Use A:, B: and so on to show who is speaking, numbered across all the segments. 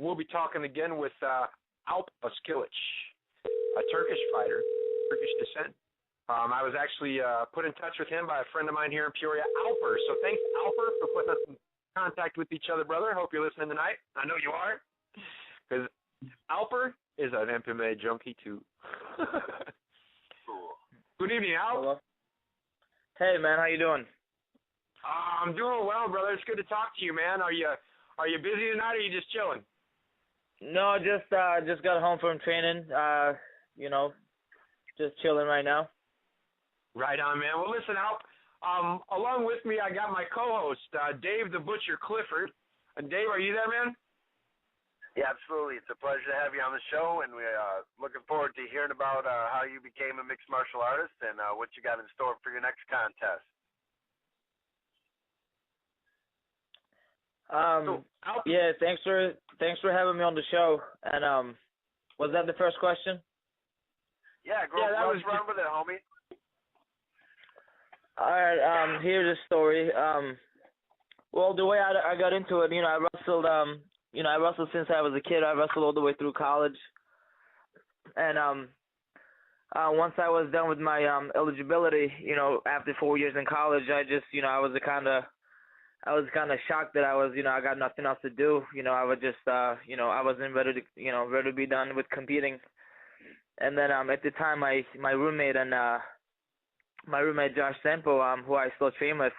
A: we'll be talking again with Alp Ozkilic, a Turkish fighter, Turkish descent. I was actually put in touch with him by a friend of mine here in Peoria, Alper. So thanks, Alper, for putting us in contact with each other, brother. Hope you're listening tonight. I know you are, because Alper is an MMA junkie, too.
B: Cool.
A: Good evening, Alp.
C: Hello. Hey, man, how you doing?
A: I'm doing well, brother. It's good to talk to you, man. Are you busy tonight, or are you just chilling?
C: No, just got home from training. Just chilling right now.
A: Right on, man. Well, listen, Alp. Along with me, I got my co-host, Dave the Butcher Clifford. And Dave, are you there, man?
B: Yeah, absolutely. It's a pleasure to have you on the show, and we're looking forward to hearing about how you became a mixed martial artist and what you got in store for your next contest.
C: Yeah, thanks for having me on the show. And was that the first question?
B: Yeah,
A: that was
B: run with it, homie.
C: All right, here's the story. Well, the way I got into it, I wrestled. I wrestled since I was a kid. I wrestled all the way through college. And once I was done with my eligibility, after 4 years in college, I just, I was kind of shocked that I got nothing else to do. I was just, I wasn't ready to be done with competing. And then at the time, my roommate Josh Sempo, who I still train with,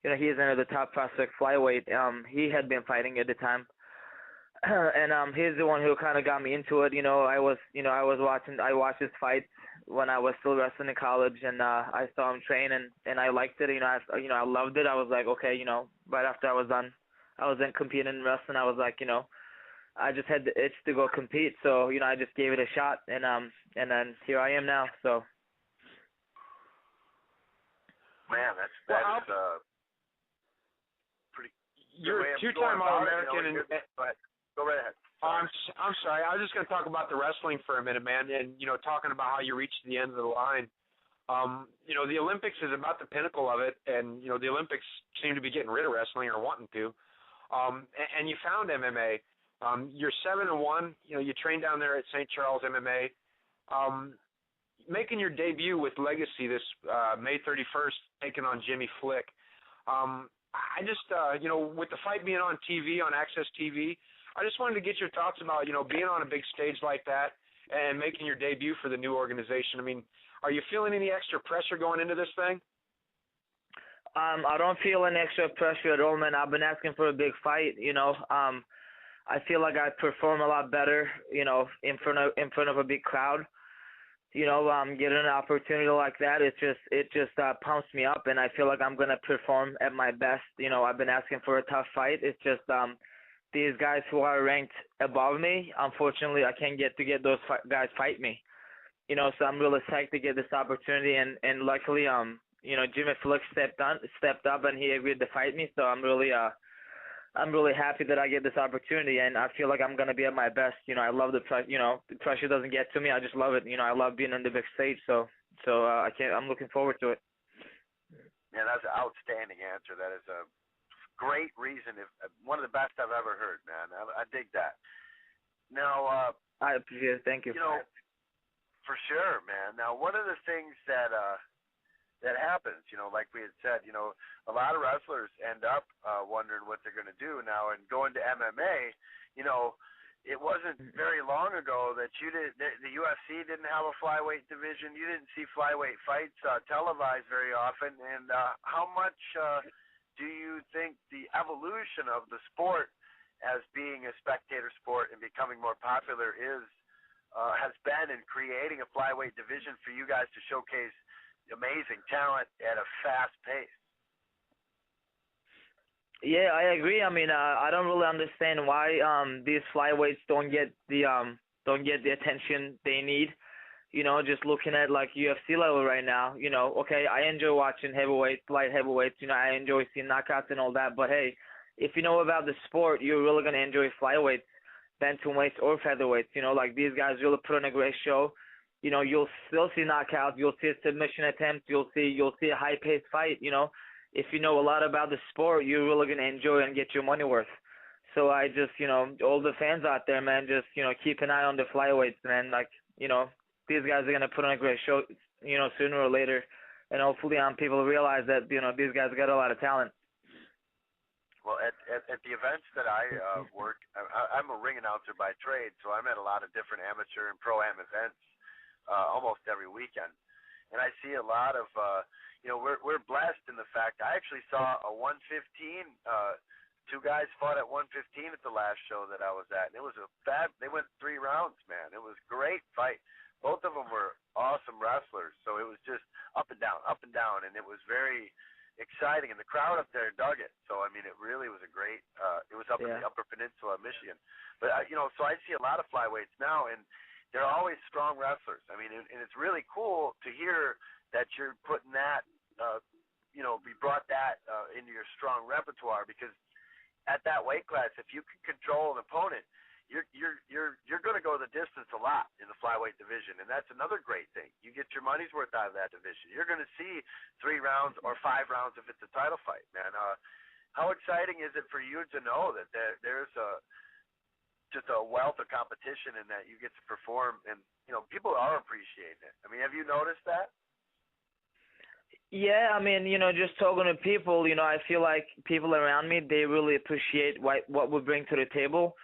C: he is under the top prospect flyweight. He had been fighting at the time. And he's the one who kind of got me into it. I watched his fights when I was still wrestling in college, and I saw him train, and I liked it. I loved it. I was like, okay, right after I was done competing in wrestling, I was like, I just had the itch to go compete. So I just gave it a shot, and then here I am now. So.
B: Man, that is pretty.
A: You're a two-time All-American,
B: go right ahead.
A: I'm sorry. I was just going to talk about the wrestling for a minute, man, and talking about how you reached the end of the line. The Olympics is about the pinnacle of it, and the Olympics seem to be getting rid of wrestling or wanting to. And you found MMA. You're 7-1. You trained down there at St. Charles MMA. Making your debut with Legacy this May 31st, taking on Jimmy Flick. I just, with the fight being on TV, on Access TV, I just wanted to get your thoughts about, being on a big stage like that and making your debut for the new organization. I mean, are you feeling any extra pressure going into this thing?
C: I don't feel any extra pressure at all, man. I've been asking for a big fight, I feel like I perform a lot better, in front of a big crowd. Getting an opportunity like that, it just pumps me up, and I feel like I'm gonna perform at my best. I've been asking for a tough fight. It's just these guys who are ranked above me, unfortunately, I can't get those guys fight me. So I'm really psyched to get this opportunity, and luckily, Jimmy Flick stepped up and he agreed to fight me. So I'm really happy that I get this opportunity, and I feel like I'm gonna be at my best. I love the the pressure doesn't get to me. I just love it. I love being on the big stage. So I'm looking forward to it.
B: Yeah, that's an outstanding answer. That is a great reason. One of the best I've ever heard, man. I dig that. Now,
C: I appreciate it. Thank you.
B: For sure, man. Now, one of the things that happens, like we had said, a lot of wrestlers end up wondering what they're going to do now. And going to MMA, it wasn't very long ago that the UFC didn't have a flyweight division. You didn't see flyweight fights televised very often. And how much do you think the evolution of the sport as being a spectator sport and becoming more popular has been in creating a flyweight division for you guys to showcase amazing talent at a fast pace?
C: Yeah, I agree. I mean, I don't really understand why these flyweights don't get the attention they need. Just looking at like UFC level right now. Okay, I enjoy watching heavyweights, light heavyweights. I enjoy seeing knockouts and all that. But hey, if you know about the sport, you're really gonna enjoy flyweights, bantamweights, or featherweights. Like these guys really put on a great show. You'll still see knockouts, you'll see submission attempts, you'll see a high-paced fight. If you know a lot about the sport, you're really gonna enjoy and get your money worth. So I just, all the fans out there, man, just, keep an eye on the flyweights, man. Like, these guys are going to put on a great show, sooner or later. And hopefully people realize that, these guys got a lot of talent.
B: Well, at the events that I work, I'm a ring announcer by trade, so I'm at a lot of different amateur and pro-am events almost every weekend. And I see a lot of, we're blessed in the fact I actually saw a 115, two guys fought at 115 at the last show that I was at, and it was they went 3 rounds, man. It was a great fight. Both of them were awesome wrestlers, so it was just up and down, and it was very exciting, and the crowd up there dug it. So, I mean, it really was a great, it was up in the Upper Peninsula of Michigan. But, so I see a lot of flyweights now, and they're always strong wrestlers. I mean, and it's really cool to hear that you're putting that, we brought that into your strong repertoire, because at that weight class, if you can control an opponent, you're going to go the distance a lot in the flyweight division, and that's another great thing. You get your money's worth out of that division. You're going to see 3 rounds or 5 rounds if it's a title fight, man. How exciting is it for you to know that there's just a wealth of competition and that you get to perform, and people are appreciating it. I mean, have you noticed that?
C: Yeah, I mean, just talking to people, I feel like people around me, they really appreciate what we bring to the table.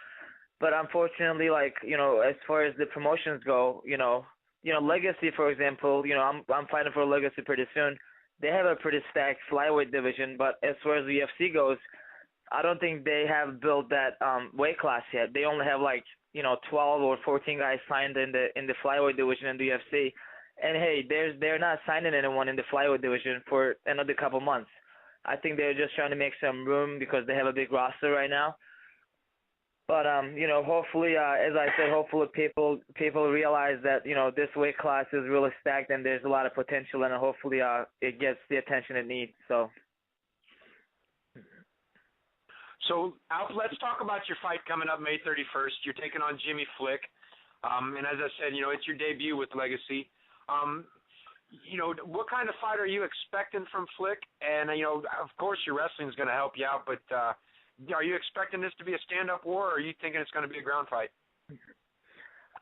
C: But unfortunately, like, as far as the promotions go, Legacy, for example, I'm fighting for Legacy pretty soon. They have a pretty stacked flyweight division, but as far as the UFC goes, I don't think they have built that weight class yet. They only have 12 or 14 guys signed in the flyweight division in the UFC. And hey, they're not signing anyone in the flyweight division for another couple months. I think they're just trying to make some room because they have a big roster right now. But hopefully, as I said, hopefully people realize that this weight class is really stacked and there's a lot of potential, and hopefully it gets the attention it needs. So
A: Alp, let's talk about your fight coming up May 31st. You're taking on Jimmy Flick, and as I said, it's your debut with Legacy. What kind of fight are you expecting from Flick? And, of course your wrestling is going to help you out, but are you expecting this to be a stand-up war, or are you thinking it's going to be a ground fight?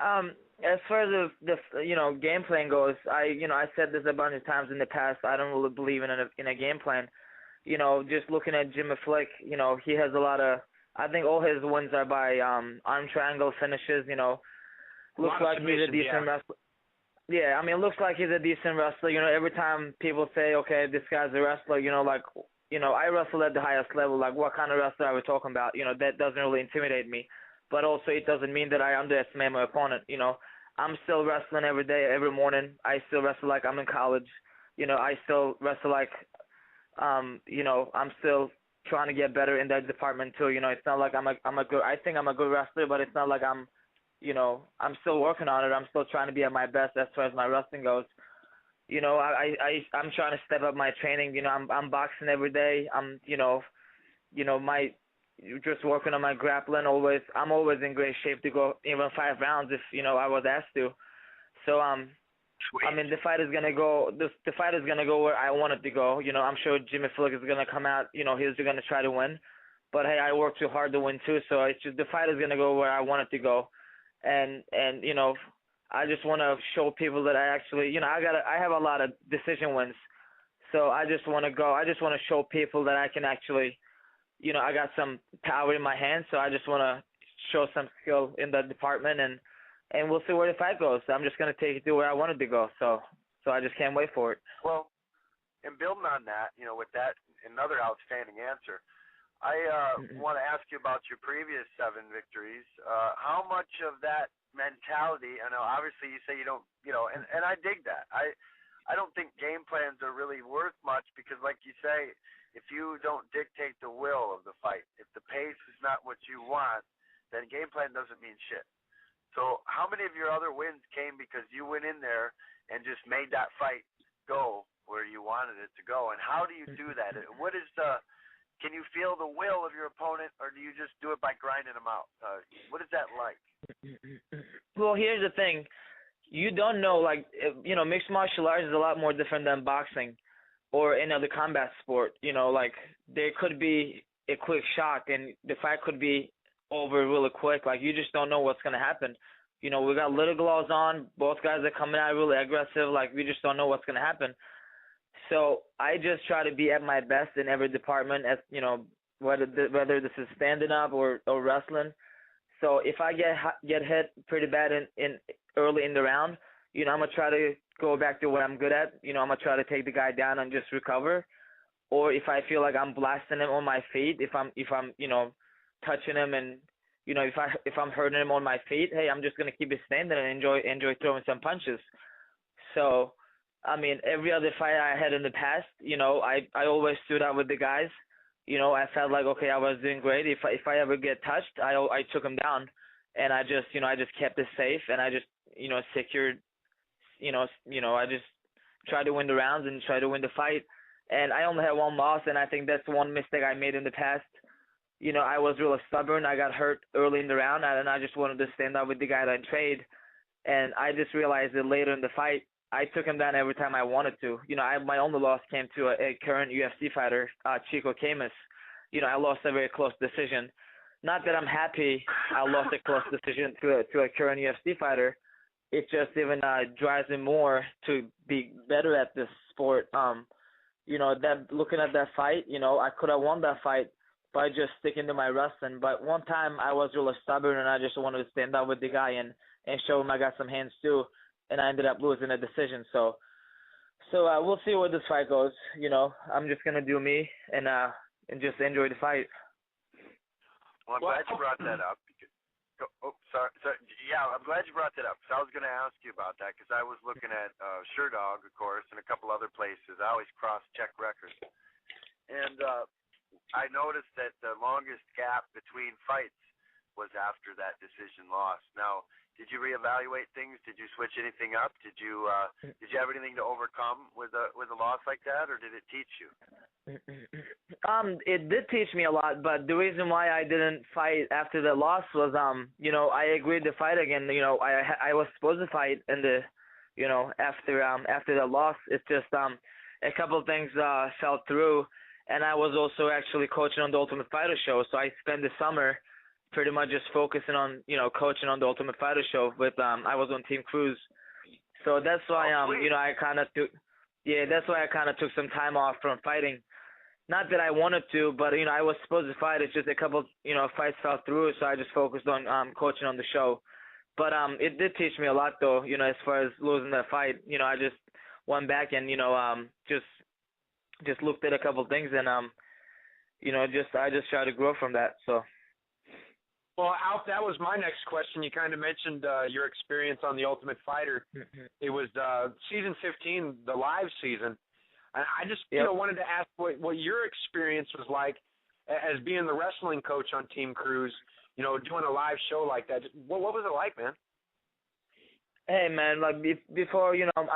C: As far as the game plan goes, I said this a bunch of times in the past. I don't really believe in a game plan. Just looking at Jimmy Flick, he has a lot of. I think all his wins are by arm triangle finishes. Looks like he's a decent wrestler. Yeah, I mean, it looks like he's a decent wrestler. Every time people say, okay, this guy's a wrestler, I wrestle at the highest level. Like, what kind of wrestler are we talking about? That doesn't really intimidate me. But also, it doesn't mean that I underestimate my opponent. I'm still wrestling every day, every morning. I still wrestle like I'm in college. I still wrestle like, I'm still trying to get better in that department too. It's not like I'm a good. I think I'm a good wrestler, but it's not like I'm still working on it. I'm still trying to be at my best as far as my wrestling goes. I'm trying to step up my training. I'm boxing every day. I'm, just working on my grappling always. I'm always in great shape to go even 5 rounds if, I was asked to. So,
B: Sweet.
C: I mean, the fight is gonna go where I want it to go. I'm sure Jimmy Flick is gonna come out, he's gonna try to win. But hey, I work too hard to win too, so it's just the fight is gonna go where I want it to go. And I just want to show people that I actually, I have a lot of decision wins. So I just want to show people that I can actually, I got some power in my hands. So I just want to show some skill in that department, and we'll see where the fight goes. I'm just going to take it to where I want it to go. So I just can't wait for it.
B: Well, and building on that, with that, another outstanding answer, I want to ask you about your previous 7 victories. How much of that mentality, I know obviously you say you don't, and I dig that. I don't think game plans are really worth much because, like you say, if you don't dictate the will of the fight, if the pace is not what you want, then game plan doesn't mean shit. So how many of your other wins came because you went in there and just made that fight go where you wanted it to go? And how do you do that? What is can you feel the will of your opponent, or do you just do it by grinding them out? What is that like?
C: Well, here's the thing. You don't know, mixed martial arts is a lot more different than boxing or any other combat sport. There could be a quick shock, and the fight could be over really quick. Like, you just don't know what's gonna happen. You know, we got little gloves on. Both guys are coming out really aggressive. Like, we just don't know what's gonna happen. So I just try to be at my best in every department, as you know, whether this is standing up or wrestling. So if I get hit pretty bad in early in the round, you know, I'm gonna try to go back to what I'm good at. You know, I'm gonna try to take the guy down and just recover. Or if I feel like I'm blasting him on my feet, if I'm you know, touching him, and you know, if I'm hurting him on my feet, hey, I'm just gonna keep it standing and enjoy throwing some punches. So, I mean, every other fight I had in the past, you know, I always stood out with the guys. You know, I felt like, okay, I was doing great. If I ever get touched, I took him down, and I just kept it safe, and I just, you know, secured, you know, I just tried to win the rounds and try to win the fight. And I only had one loss, and I think that's one mistake I made in the past. You know, I was really stubborn. I got hurt early in the round, and I just wanted to stand up with the guy that I trade. And I just realized that later in the fight, I took him down every time I wanted to. You know, my only loss came to a current UFC fighter, Chico Camus. You know, I lost a very close decision. Not that I'm happy I lost a close decision to a current UFC fighter. It just even drives me more to be better at this sport. You know, that looking at that fight, you know, I could have won that fight by just sticking to my wrestling. But one time I was really stubborn, and I just wanted to stand up with the guy and show him I got some hands too, and I ended up losing a decision. So we'll see where this fight goes. You know, I'm just gonna do me and just enjoy the fight.
B: Well, I'm glad you brought that up. Sorry. Yeah, I'm glad you brought that up, because I was going to ask you about that, because I was looking at Sherdog, of course, and a couple other places. I always cross-check records. And I noticed that the longest gap between fights was after that decision loss. Now, did you reevaluate things? Did you switch anything up? Did you have anything to overcome with a loss like that, or did it teach you?
C: It did teach me a lot, but the reason why I didn't fight after the loss was, you know, I agreed to fight again. You know, I was supposed to fight in the, you know, after the loss. It's just a couple of things fell through, and I was also actually coaching on the Ultimate Fighter show, so I spent the summer pretty much just focusing on, you know, coaching on the Ultimate Fighter show with I was on Team Cruise. So that's why you know, that's why I kind of took some time off from fighting. Not that I wanted to, but you know, I was supposed to fight. It's just a couple, you know, fights fell through, so I just focused on coaching on the show. But it did teach me a lot, though. You know, as far as losing that fight, you know, I just went back and, you know, just looked at a couple things, and you know, I just tried to grow from that. So.
A: Well, Alp, that was my next question. You kind of mentioned your experience on The Ultimate Fighter. It was season 15, the live season. I just you know, wanted to ask what your experience was like as being the wrestling coach on Team Cruise, you know, doing a live show like that. What was it like, man?
C: Hey, man, like before, you know,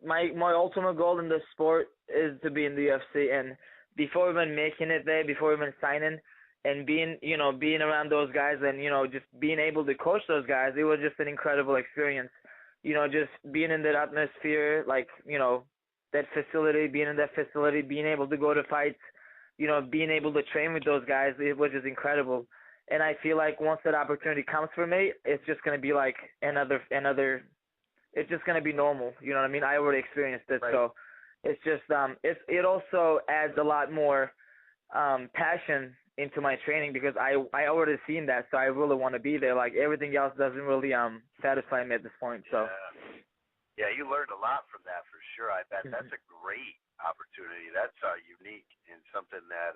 C: my ultimate goal in this sport is to be in the UFC, and before even making it there, before even signing, and being around those guys, and, you know, just being able to coach those guys, it was just an incredible experience. You know, just being in that atmosphere, like, you know, that facility, being in that facility, being able to go to fights, you know, being able to train with those guys, it was just incredible. And I feel like once that opportunity comes for me, it's just going to be like another, it's just going to be normal. You know what I mean? I already experienced it. Right. So it's just, it also adds a lot more passion into my training, because I already seen that, so I really want to be there. Like, everything else doesn't really satisfy me at this point. So.
B: Yeah, you learned a lot from that for sure. I bet that's a great opportunity. That's unique and something that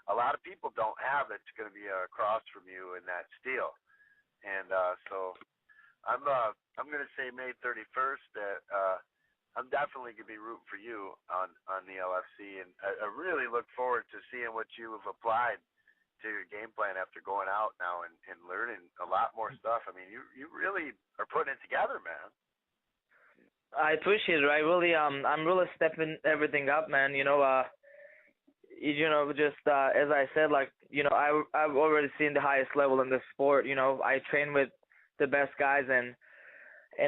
B: a lot of people don't have. That's going to be across from you in that steel. And so I'm going to say May 31st that I'm definitely going to be rooting for you on the LFC, and I really look forward to seeing what you have applied to your game plan after going out now and learning a lot more stuff. I mean, you really are putting it together, man.
C: I appreciate it. I really, I'm really stepping everything up, man. You know, just as I said, like, you know, I've already seen the highest level in this sport. You know, I train with the best guys, and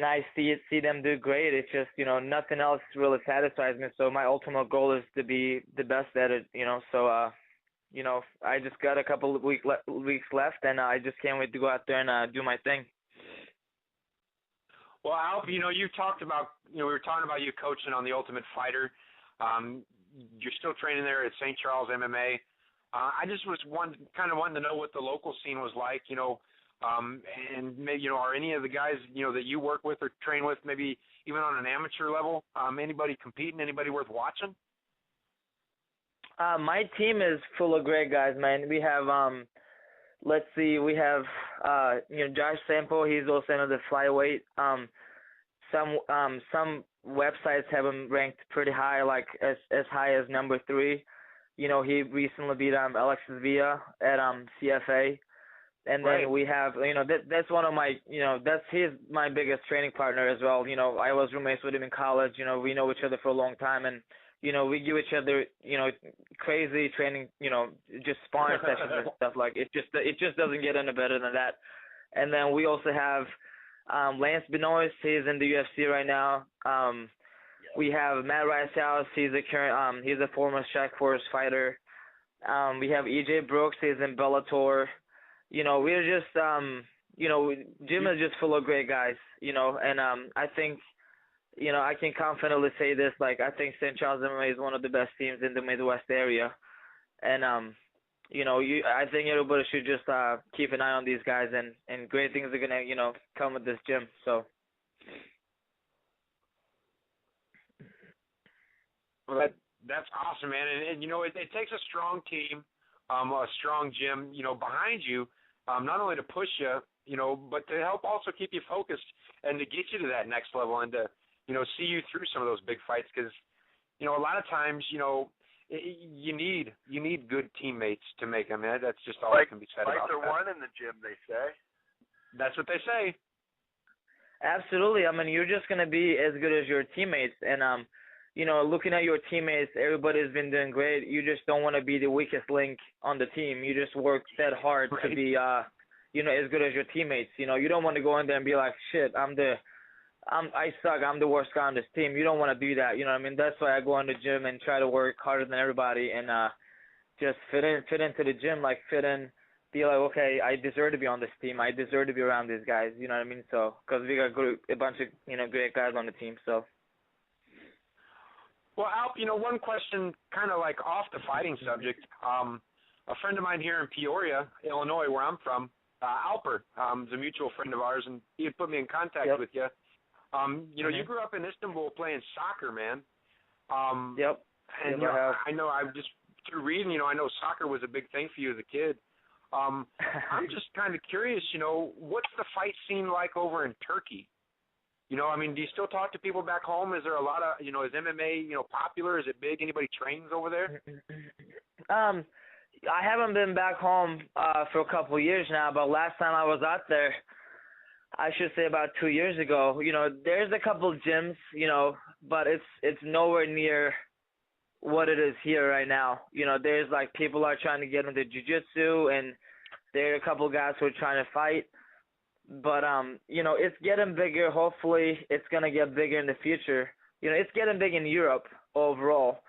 C: I see them do great. It's just, you know, nothing else really satisfies me. So my ultimate goal is to be the best at it. You know, so I just got a couple of weeks left, and I just can't wait to go out there and do my thing.
A: Well, Alp, you talked about, we were talking about you coaching on The Ultimate Fighter. You're still training there at St. Charles MMA. I just was kind of wanting to know what the local scene was like, and maybe, are any of the guys, that you work with or train with, maybe even on an amateur level, anybody competing, anybody worth watching?
C: My team is full of great guys, man. We have, we have, Josh Sample. He's also another flyweight. Some websites have him ranked pretty high, like as high as number 3. He recently beat Alexis Villa at CFA. And then
A: right.
C: We have, that's one of my, he's my biggest training partner as well. I was roommates with him in college. We know each other for a long time, and we give each other, crazy training, just sparring sessions and stuff. Like it just doesn't get any better than that. And then we also have Lance Benoist. He's in the UFC right now. We have Matt Ricehouse. He's a former Strikeforce fighter. We have EJ Brooks. He's in Bellator. We're just, gym is just full of great guys. And I think. I can confidently say this, like, I think St. Charles MMA is one of the best teams in the Midwest area. And, I think everybody should just keep an eye on these guys, and great things are going to, come with this gym. So.
A: Well, that's awesome, man. And it takes a strong team, a strong gym, behind you, not only to push you, but to help also keep you focused and to get you to that next level and to, see you through some of those big fights, because, a lot of times, you need good teammates to make them. That's just all that can be said about that.
B: Fights are won in the gym, they say.
A: That's what they say.
C: Absolutely. I mean, you're just going to be as good as your teammates. And, looking at your teammates, everybody's been doing great. You just don't want to be the weakest link on the team. You just work that hard to be, as good as your teammates. You don't want to go in there and be like, shit, I suck. I'm the worst guy on this team. You don't want to do that. That's why I go in the gym and try to work harder than everybody and just fit into the gym, like fit in, be like, okay, I deserve to be on this team. I deserve to be around these guys. You know what I mean? So, because we got a bunch of, great guys on the team. So.
A: Well, Alp, one question kind of like off the fighting subject. A friend of mine here in Peoria, Illinois, where I'm from, Alper, is a mutual friend of ours, and he had put me in contact with you. You grew up in Istanbul playing soccer, man.
C: Yep.
A: And I know I'm just through reading, I know soccer was a big thing for you as a kid. I'm just kind of curious, what's the fight scene like over in Turkey? Do you still talk to people back home? Is there a lot of, is MMA, popular? Is it big? Anybody trains over there?
C: I haven't been back home for a couple of years now, but last time I was out there, I should say about 2 years ago, there's a couple of gyms, but it's nowhere near what it is here right now. There's like people are trying to get into jiu-jitsu, and there are a couple of guys who are trying to fight. But, it's getting bigger. Hopefully it's going to get bigger in the future. It's getting big in Europe overall.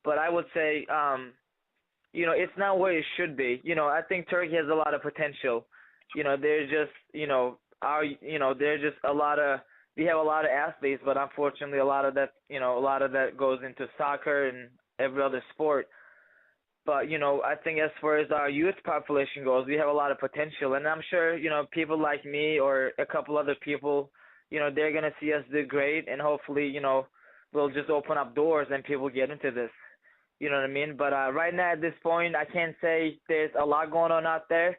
C: But I would say, it's not where it should be. I think Turkey has a lot of potential. There's just, there's just we have a lot of athletes, but unfortunately a lot of that goes into soccer and every other sport. But, I think as far as our youth population goes, we have a lot of potential. And I'm sure, people like me or a couple other people, they're going to see us do great. And hopefully, we'll just open up doors and people get into this. You know what I mean? But right now at this point, I can't say there's a lot going on out there.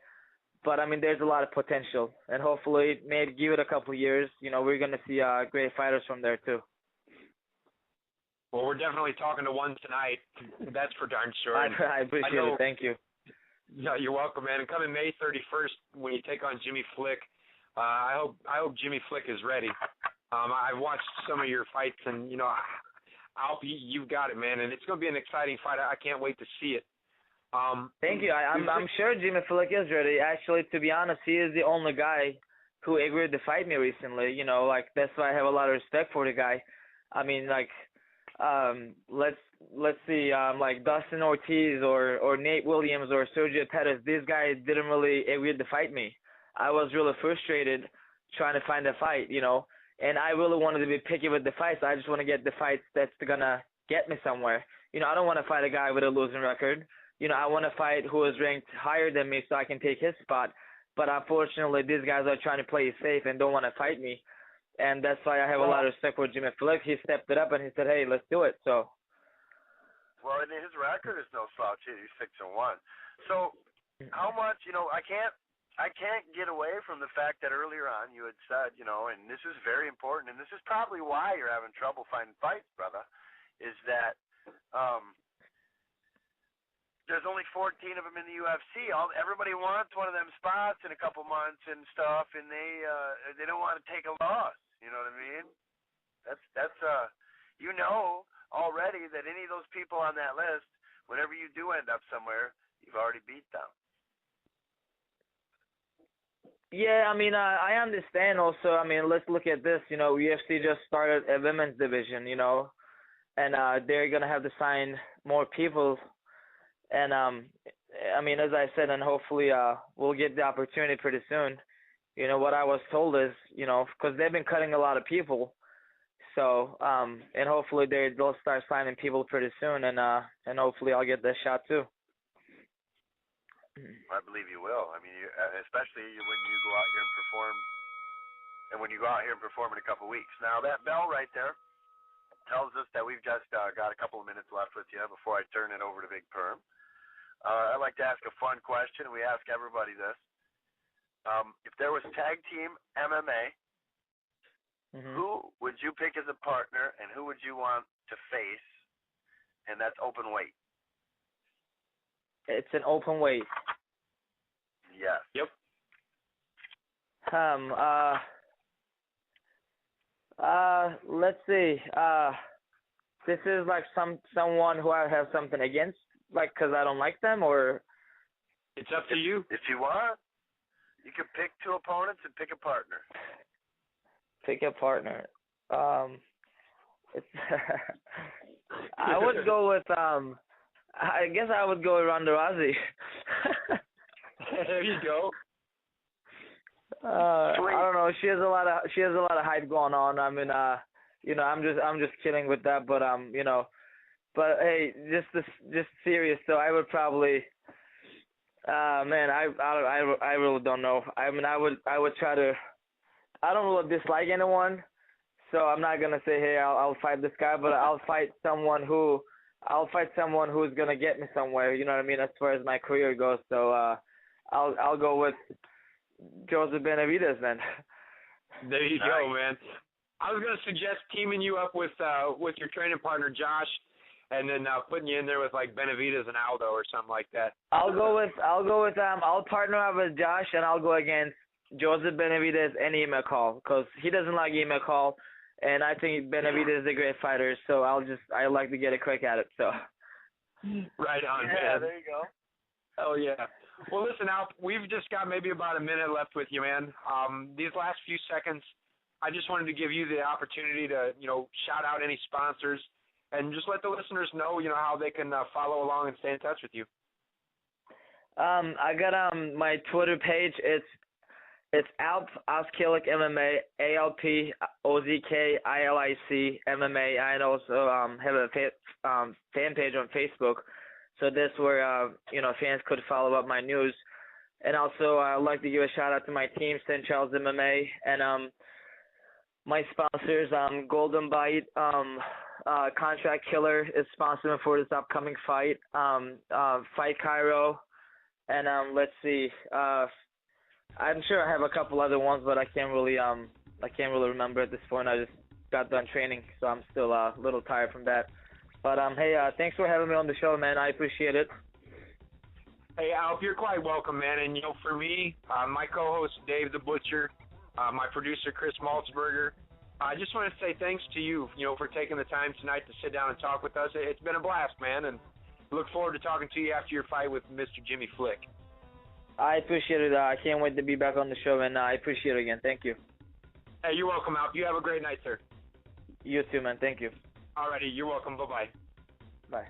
C: But, there's a lot of potential. And hopefully, maybe give it a couple of years, we're going to see great fighters from there too.
A: Well, we're definitely talking to one tonight. That's for darn sure.
C: I appreciate it. Thank you.
A: No, you're welcome, man. And coming May 31st, when you take on Jimmy Flick, I hope Jimmy Flick is ready. I've watched some of your fights, and Alp, you've got it, man. And it's going to be an exciting fight. I can't wait to see it.
C: Thank you. I'm sure Jimmy Flick is ready. Actually, to be honest, he is the only guy who agreed to fight me recently. That's why I have a lot of respect for the guy. let's see, like Dustin Ortiz or Nate Williams or Sergio Pettis, these guys didn't really agree to fight me. I was really frustrated trying to find a fight, and I really wanted to be picky with the fights. I just want to get the fights that's gonna get me somewhere. I don't want to fight a guy with a losing record. I want to fight who is ranked higher than me so I can take his spot. But unfortunately, these guys are trying to play it safe and don't want to fight me. And that's why I have a lot of respect for Jimmy Flick. He stepped it up and he said, hey, let's do it. So.
B: Well, and his record is no slouch. He's 6-1. So how much, I can't get away from the fact that earlier on you had said, and this is very important, and this is probably why you're having trouble finding fights, brother, is that there's only 14 of them in the UFC. Everybody wants one of them spots in a couple months and stuff, and they don't want to take a loss. You know what I mean? That's already that any of those people on that list, whenever you do end up somewhere, you've already beat them.
C: Yeah, I understand also. Let's look at this. UFC just started a women's division, and they're going to have to sign more people. And, as I said, and hopefully we'll get the opportunity pretty soon. What I was told is, because they've been cutting a lot of people. So, and hopefully they'll start signing people pretty soon, and hopefully I'll get that shot too.
B: I believe you will. Especially when you go out here and perform, and when you go out here and perform in a couple weeks. Now, that bell right there tells us that we've just got a couple of minutes left with you before I turn it over to Big Perm. I'd like to ask a fun question. We ask everybody this. If there was tag team MMA, who would you pick as a partner, and who would you want to face? And that's open weight.
C: It's an open weight.
B: Yes.
A: Yep.
C: Let's see. This is like someone who I have something against, like, because I don't like them, or?
A: It's up to you.
B: If you want, you can pick two opponents and pick a partner.
C: Pick a partner. It's I would go with I guess I would go with Ronda Rousey.
A: There you go.
C: I don't know. She has a lot of hype going on. I'm just kidding with that, but but hey, just serious. So I would probably, man, I really don't know. I would try to. I don't really dislike anyone, so I'm not gonna say, hey, I'll fight this guy, but I'll fight someone who's gonna get me somewhere. You know what I mean? As far as my career goes, so I'll go with Joseph Benavidez then.
A: There you go, man. I was gonna suggest teaming you up with your training partner Josh, and then putting you in there with like Benavidez and Aldo or something like that.
C: I'll partner up with Josh, and I'll go against Joseph Benavidez and Ian McCall, because he doesn't like Ian McCall, and I think Benavidez is a great fighter, so I like to get a crack at it. So.
A: Right on, man.
B: Yeah, there you go.
A: Oh yeah. Well, listen, Alp, we've just got maybe about a minute left with you, man. These last few seconds, I just wanted to give you the opportunity to, shout out any sponsors and just let the listeners know, how they can follow along and stay in touch with you.
C: I got my Twitter page. It's Alp Ozkilic MMA, ALP OZKILIC MMA. I also have a fan page on Facebook. So that's where, fans could follow up my news. And also, I'd like to give a shout-out to my team, St. Charles MMA, and my sponsors, Golden Bite, Contract Killer is sponsoring for this upcoming fight, Fight Cairo, and let's see, I'm sure I have a couple other ones, but I can't really remember at this point. I just got done training, so I'm still a little tired from that. But hey, thanks for having me on the show, man. I appreciate it.
A: Hey, Alp, you're quite welcome, man. And for me, my co-host Dave the Butcher, my producer Chris Maltsburger, I just want to say thanks to you, for taking the time tonight to sit down and talk with us. It's been a blast, man, and look forward to talking to you after your fight with Mr. Jimmy Flick.
C: I appreciate it. I can't wait to be back on the show, and I appreciate it again. Thank you.
A: Hey, you're welcome, Alp. You have a great night, sir.
C: You too, man. Thank you.
A: Alrighty, you're welcome. Bye-bye.
C: Bye.